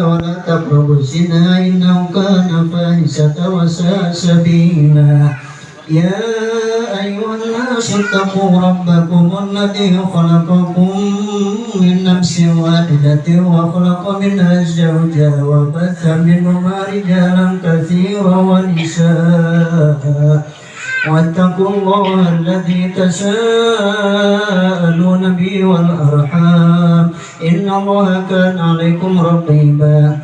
ولا تقربوا الزنا إنه كان فاحشة وساء سبيلا يا أيها الناس اتقوا ربكم الذي خلقكم من نفس واحدة وخلق منها زوجها وبث منهما رجالا كثيرا ونساء واتقوا الله الذي تساءلون به والأرحام إن الله كان عليكم رقيبا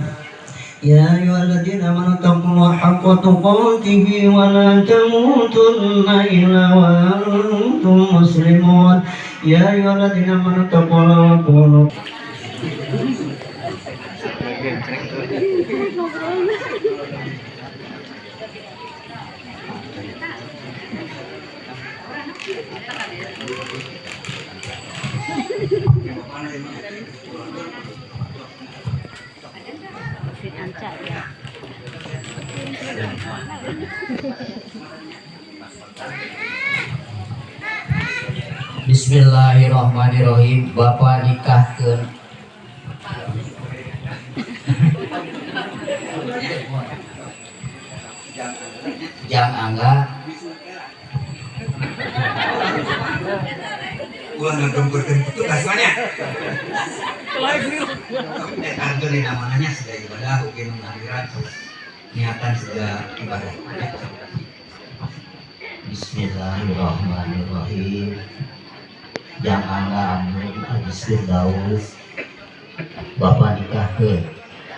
يا أيها الذين آمنوا اتقوا الله حق تقاته ولا تموتن إلا وأنتم مسلمون يا أيها الذين آمنوا اتقوا الله وقولوا Bismillahirrahmanirrahim. Bapak nikahkeun jang angga gua ngedongkurkeun petugas mana kantor di namanya sudah ibadah mungkin akhirat niatan sudah ibadah. Bismillahirrahmanirrahim. Jang angga anu Hadis Firdaus Bapak nikahkeun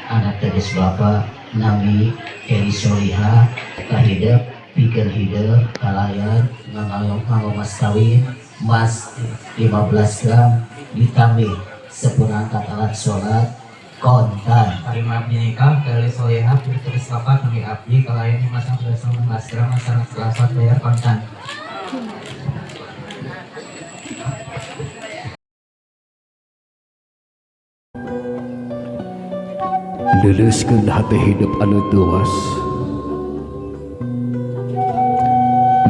anak teges Bapak Nabi Eri Soliha kahidep pikeun hidup kalayan nganggo mas kawin emas 15 gram ditambah seperangkat alat sholat kontan Terima abdi nikah dari Solehah terus bapak kami abdi kalayan masang 15 gram masalah selasa bayar kontan. Leleskeun hati hidup anu tuas,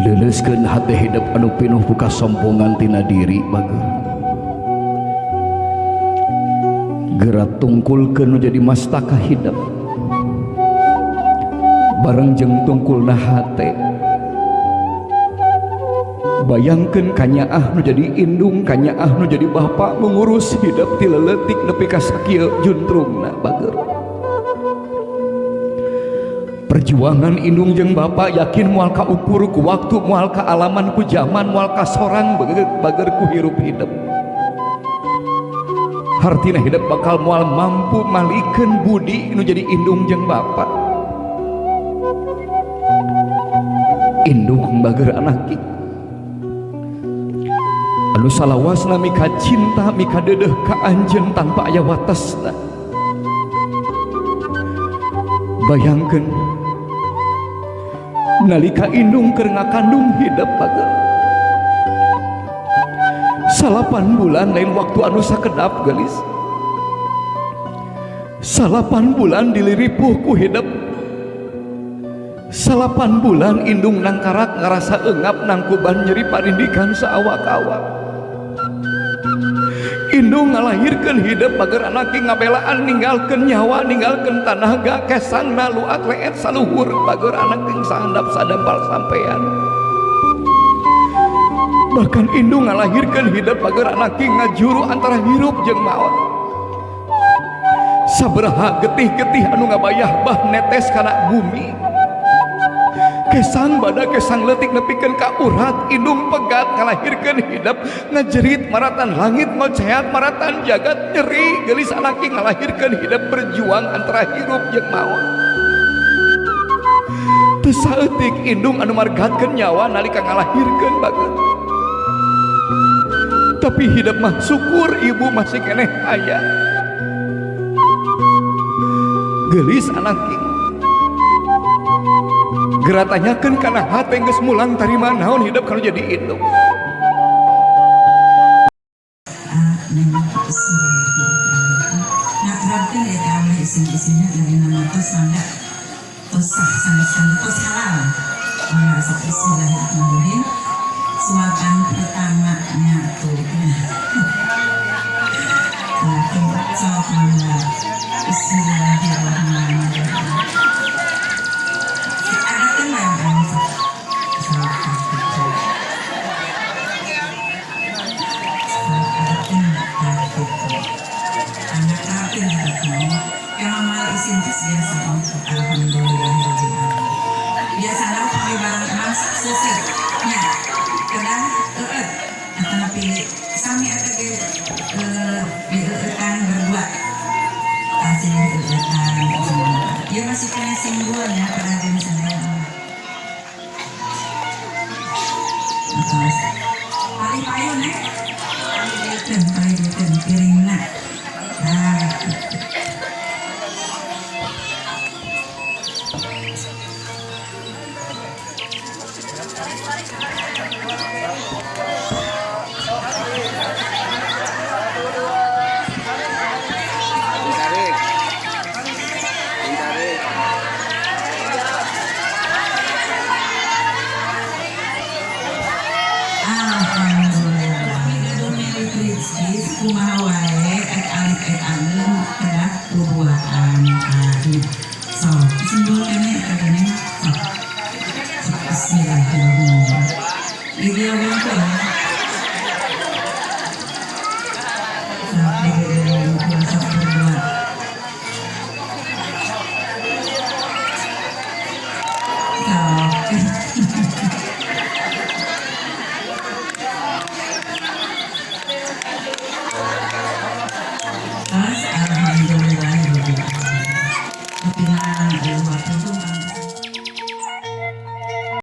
leleskeun hati hidup anu pinuh buka sombongan tina diri bager. Gerak tungkulkeun nu jadi mastaka hidup bareng jeung tungkulna hate. Bayangkeun kanyaah nu jadi indung, kanyaah nu jadi bapak mengurus hidup ti leuletik nepi ka sakieu juntrungna bager. Perjuangan indung jeung bapak yakin moal ka ukur ku waktu, moal ka alaman ku zaman, moal ka sorang bager ku hirup hidup. Hartina hidup bakal moal mampu malikeun budi nu jadi indung jeung bapak. Indung bager anak anu salawasna mika cinta mika dedeh ka anjeun tanpa aya watesna. Bayangkeun nalika indung keur ngakandung hidup bager 8 bulan lain waktu anu sakedap gelis. 8 bulan diliripuh ku hidup. 8 bulan indung nangkarak ngarasa engap nangkuban nyeri parindikan saawak-awak. Indung ngalahirkeun hidup bager anaki ngabelaan ninggalkeun nyawa, ninggalkeun tanaga kesangna luat leet saluhur bager anak ting sandap sadempal sampean. Bahkan indung ngalahirkeun hidup bager anaki ngajuru antara hirup jeung maot. sabaraha getih-getih anu ngabayah bah netes kana bumi kesang bada kesang letik nepikeun ka urat indung pegat ngalahirkeun hidup ngajerit maratan langit ngocehat maratan jagat nyeri geulis anaki ngalahirkeun hidup berjuang antara hirup jeung maut teu saeutik indung anu margatkeun nyawa nalika ngalahirkeun bageut tapi hidup mah syukur ibu masih keneh aya geulis anaki geratanyakeun kana hate geus mulang tarima naon hidup kalau jadi indung ngaturkeun eta ame isin-isinna dari nama tos mangga tos sah sana tos halal mangga sok bismillahirrahmanirrahim suapan pertama nyatu sok mangga bismillahirrahmanirrahim ada tenang anak rapi emang malah isin biasa untuk alhamdulillahirrahmanirrahim biasanya pakai barang emas susah nya kadang tapi sami ada ke dieueutan berdua hasil dieueutan ya masih kena simbolnya pada misalnya paling payun paling diten piringna kumaha wae alit anu kedah turuan so simbol